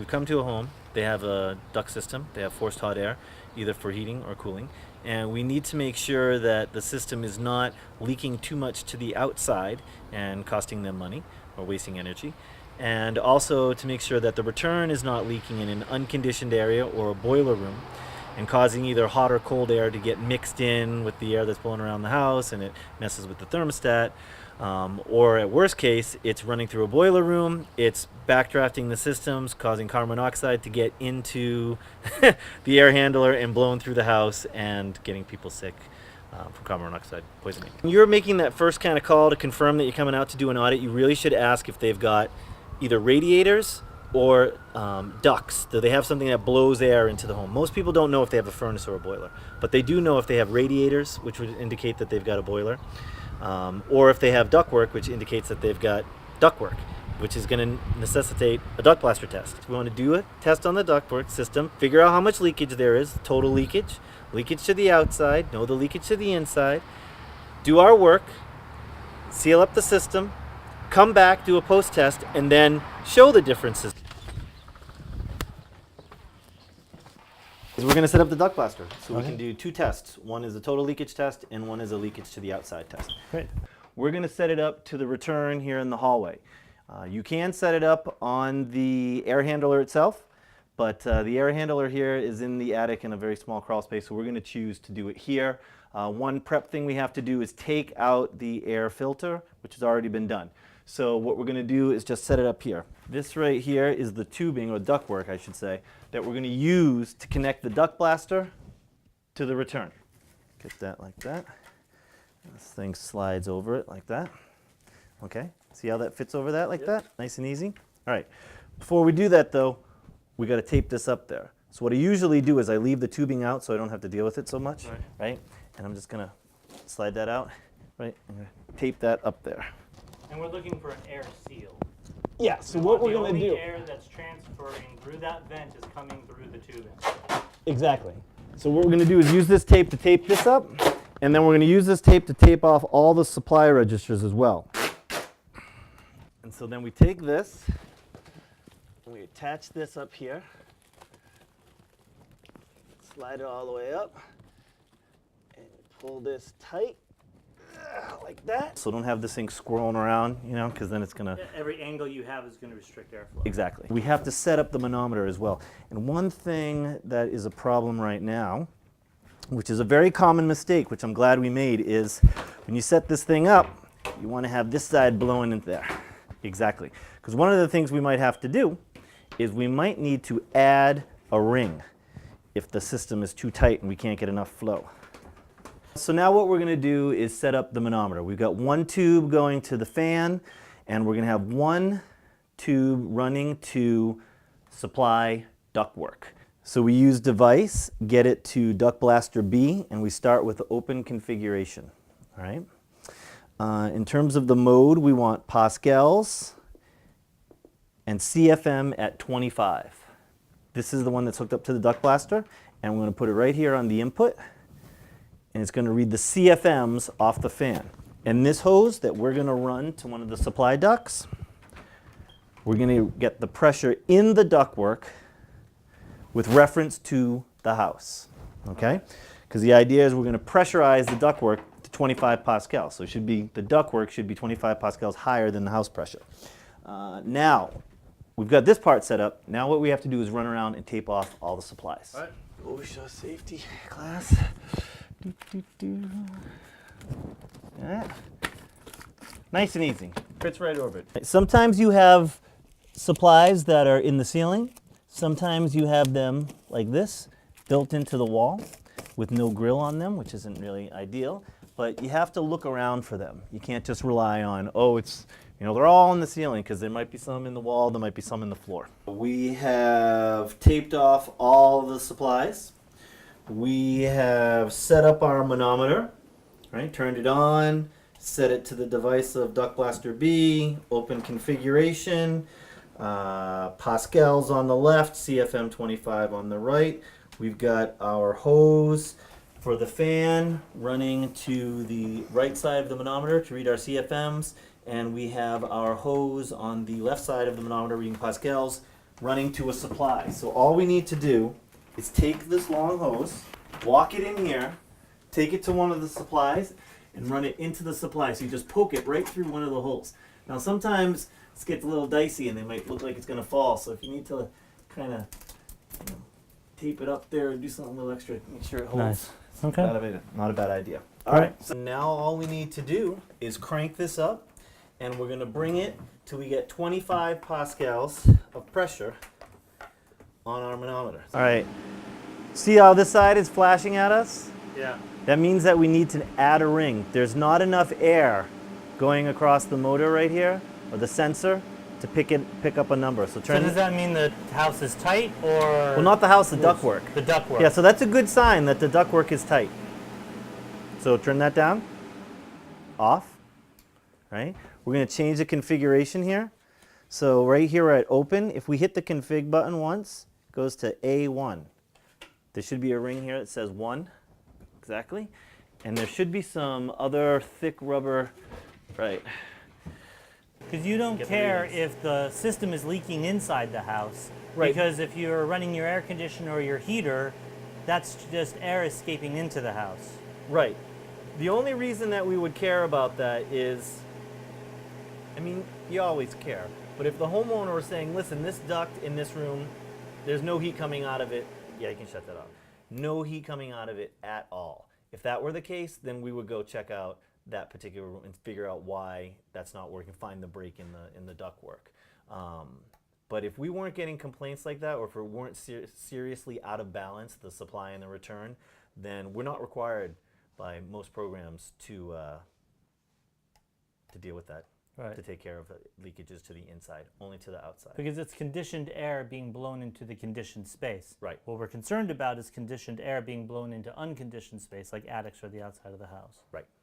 We've come to a home. They have a duct system. They have forced hot air, either for heating or cooling. And we need to make sure that the system is not leaking too much to the outside and costing them money or wasting energy. And also to make sure that the return is not leaking in an unconditioned area or a boiler room and causing either hot or cold air to get mixed in with the air that's blowing around the house and it messes with the thermostat. Or at worst case, it's running through a boiler room, it's backdrafting the systems, causing carbon monoxide to get into the air handler and blown through the house and getting people sick from carbon monoxide poisoning. When you're making that first kind of call to confirm that you're coming out to do an audit, you really should ask if they've got either radiators or ducts. Do they have something that blows air into the home? Most people don't know if they have a furnace or a boiler, but they do know if they have radiators, which would indicate that they've got a boiler. Or if they have ductwork, which indicates that they've got ductwork, which is going to necessitate a duct blaster test. We want to do a test on the ductwork system, figure out how much leakage there is, total leakage, leakage to the outside, know the leakage to the inside, do our work, seal up the system, come back, do a post-test, and then show the differences. We're going to set up the duct blaster, so we can do two tests. One is a total leakage test, and one is a leakage to the outside test. Great. We're going to set it up to the return here in the hallway. You can set it up on the air handler itself, but the air handler here is in the attic in a very small crawl space, so we're going to choose to do it here. One prep thing we have to do is take out the air filter, which has already been done. So what we're going to do is just set it up here. This right here is the tubing, or ductwork I should say, that we're going to use to connect the duct blaster to the return. Get that like that. This thing slides over it like that. Okay, see how that fits over that like that? Nice and easy. All right, before we do that though, we got to tape this up there. So what I usually do is I leave the tubing out so I don't have to deal with it so much, right? And I'm just going to slide that out, right? I'm going to tape that up there. And we're looking for an air seal. Yeah, so what we're going to do... The only air that's transferring through that vent is coming through the tubing. Exactly. So what we're going to do is use this tape to tape this up, and then we're going to use this tape to tape off all the supply registers as well. And so then we take this, and we attach this up here, slide it all the way up, and pull this tight. Like that. So don't have this thing squirreling around, you know, because then it's going to... Every angle you have is going to restrict airflow. Exactly. We have to set up the manometer as well. And one thing that is a problem right now, which is a very common mistake, which I'm glad we made, is when you set this thing up, you want to have this side blowing into there. Exactly. Because one of the things we might have to do is we might need to add a ring if the system is too tight and we can't get enough flow. So now what we're going to do is set up the manometer. We've got one tube going to the fan, and we're going to have one tube running to supply ductwork. So we use device, get it to Duct Blaster B, and we start with open configuration. All right. In terms of the mode, we want pascals and CFM at 25. This is the one that's hooked up to the duct blaster, and we're going to put it right here on the input. And it's going to read the CFMs off the fan. And this hose that we're going to run to one of the supply ducts, we're going to get the pressure in the ductwork with reference to the house, okay? Because the idea is we're going to pressurize the ductwork to 25 pascals. So it should be, the ductwork should be 25 pascals higher than the house pressure. Now, we've got this part set up. Now what we have to do is run around and tape off all the supplies. All right. OSHA safety class. Yeah. Nice and easy. Fits right over it. Sometimes you have supplies that are in the ceiling. Sometimes you have them like this, built into the wall with no grill on them, which isn't really ideal. But you have to look around for them. You can't just rely on, oh, it's, you know, they're all in the ceiling, because there might be some in the wall, there might be some in the floor. We have taped off all the supplies. We have set up our manometer, right? Turned it on, set it to the device of Duct Blaster B, open configuration, pascals on the left, CFM 25 on the right. We've got our hose for the fan running to the right side of the manometer to read our CFMs, and we have our hose on the left side of the manometer reading pascals running to a supply. So all we need to do is take this long hose, walk it in here, take it to one of the supplies, and run it into the supply. So you just poke it right through one of the holes. Now sometimes this gets a little dicey and they might look like it's going to fall. So if you need to kind of tape it up there and do something a little extra, make sure it holds. Nice. Okay. Not a bad idea. All right. So now all we need to do is crank this up, and we're going to bring it till we get 25 pascals of pressure on our manometer. All right. See how this side is flashing at us? Yeah. That means that we need to add a ring. There's not enough air going across the motor right here, or the sensor, to pick up a number. So So turn. does that mean the house is tight, or? Well, not the house, the ductwork. The ductwork. Yeah, so that's a good sign that the ductwork is tight. So turn that down, off, right? We're going to change the configuration here. So right here we're at open. If we hit the config button once, it goes to A1. There should be a ring here that says 1, exactly. And there should be some other thick rubber, right? Because you don't Get the care readings. if the system is leaking inside the house. Right. Because if you're running your air conditioner or your heater, that's just air escaping into the house. Right. The only reason that we would care about that is, I mean, you always care. But if the homeowner was saying, listen, this duct in this room, there's no heat coming out of it. Yeah, you can shut that off. No heat coming out of it at all. If that were the case, then we would go check out that particular room and figure out why that's not working, find the break in the ductwork. But if we weren't getting complaints like that, or if it weren't seriously out of balance, the supply and the return, then we're not required by most programs to deal with that, Right. to take care of the leakages to the inside, only to the outside. Because it's conditioned air being blown into the conditioned space. Right. What we're concerned about is conditioned air being blown into unconditioned space, like attics or the outside of the house. Right.